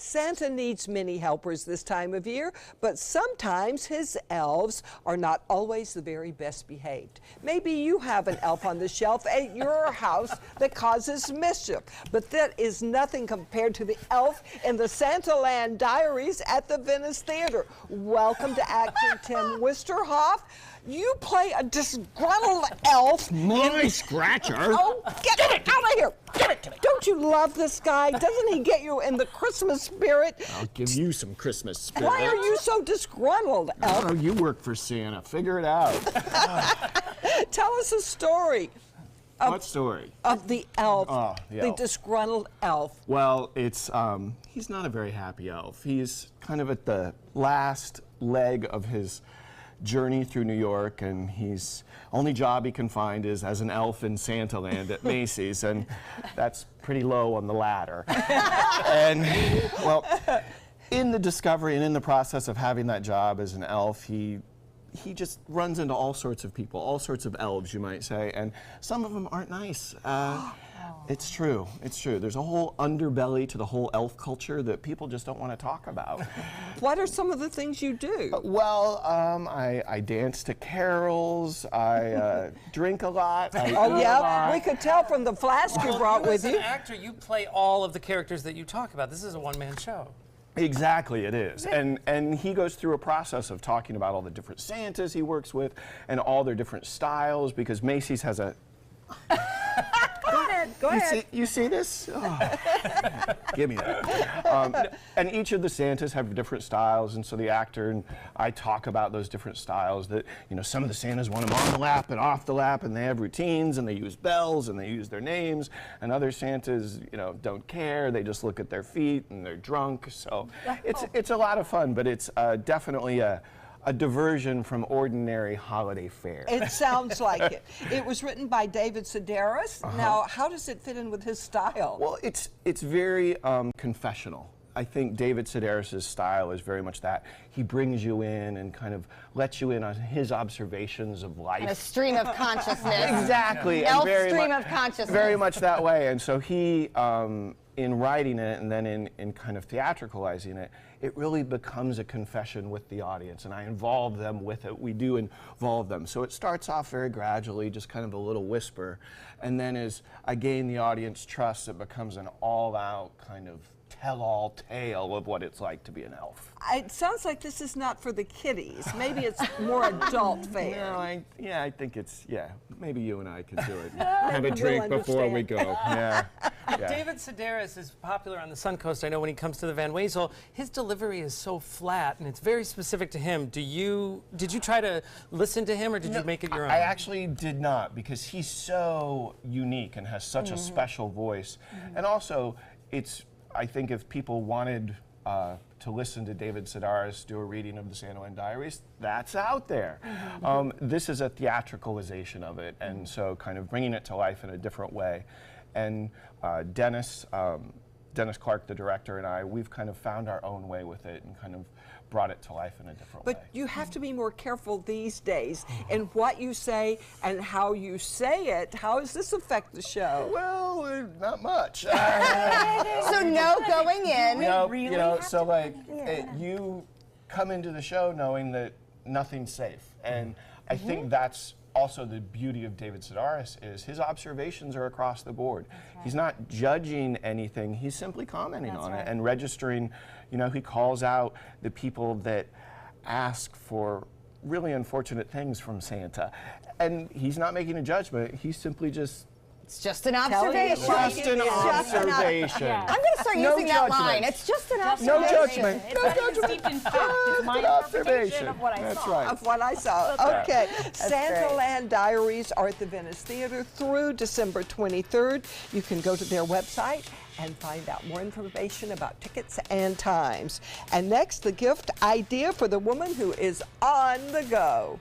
Santa needs many helpers this time of year, but sometimes his elves are not always the very best behaved. Maybe you have an elf on the shelf at your house that causes mischief, but that is nothing compared to the elf in the Santaland Diaries at the Venice Theater. Welcome to actor Tim Wisterhoff. You play a disgruntled elf. My scratcher. Oh, get it out of here. Give it to me. Don't you love this guy? Doesn't he get you in the Christmas spirit? I'll give you some Christmas spirit. Why are you so disgruntled, elf? Oh, you work for Santa. Figure it out. Tell us a story. What story? Of the elf, the the elf. disgruntled elf. Well, it's he's not a very happy elf. He's kind of at the last leg of his journey through New York, and his only job he can find is as an elf in Santaland at Macy's, and that's pretty low on the ladder. And, well, in the discovery and in the process of having that job as an elf, he just runs into all sorts of people, all sorts of elves, you might say, and some of them aren't nice. It's true, it's true. There's a whole underbelly to the whole elf culture that people just don't want to talk about. What are some of the things you do? I dance to carols, I drink a lot. Oh yeah, we could tell from the flask you brought with you. As an actor, you play all of the characters that you talk about. This is a one-man show. Exactly, it is. And he goes through a process of talking about all the different Santas he works with and all their different styles, because Macy's has a... Go ahead. You see this? Oh. Give me that. And each of the Santas have different styles, and so the actor and I talk about those different styles. That, you know, some of the Santas want them on the lap and off the lap, and they have routines, and they use bells, and they use their names. And other Santas, you know, don't care. They just look at their feet, and they're drunk. So it's a lot of fun, but it's definitely a diversion from ordinary holiday fare. It sounds like it. It was written by David Sedaris. Now, how does it fit in with his style? Well, it's very confessional. I think David Sedaris' style is very much that. He brings you in and kind of lets you in on his observations of life. And a stream of consciousness. Exactly. Elf and stream of consciousness. Very much that way. And so he, in writing it and then in kind of theatricalizing it, it really becomes a confession with the audience, and I involve them with it. We do involve them. So it starts off very gradually, just kind of a little whisper, and then as I gain the audience trust, it becomes an all-out kind of tell-all tale of what it's like to be an elf. It sounds like this is not for the kiddies. Maybe it's more adult fare. No, I think it's, maybe you and I can do it. Have a drink before we go. Yeah. David Sedaris is popular on the Suncoast. I know when he comes to the Van Wezel, his delivery is so flat and it's very specific to him. Did you try to listen to him, or did you make it your own? I actually did not, because he's so unique and has such a special voice. And also, I think if people wanted to listen to David Sedaris do a reading of the Santaland Diaries, that's out there. This is a theatricalization of it, and so kind of bringing it to life in a different way. And Dennis Clark, the director, and I, we've kind of found our own way with it and kind of brought it to life in a different way. But you have to be more careful these days in what you say and how you say it. How does this affect the show? Well, not much. So no going in. No, you know, so like you come into the show knowing that nothing's safe, and I think that's also the beauty of David Sedaris is his observations are across the board. He's not judging anything, he's simply commenting on it and registering. You know, he calls out the people that ask for really unfortunate things from Santa. And he's not making a judgment, he's simply just... It's just an observation. Just an observation. I'm going to start using that line. It's just an observation. No judgment. No judgment. Steeped in fact. It's my interpretation of what I That's saw. right. Of what I saw. Okay. Santaland Diaries are at the Venice Theater through December 23rd. You can go to their website and find out more information about tickets and times. And next, the gift idea for the woman who is on the go.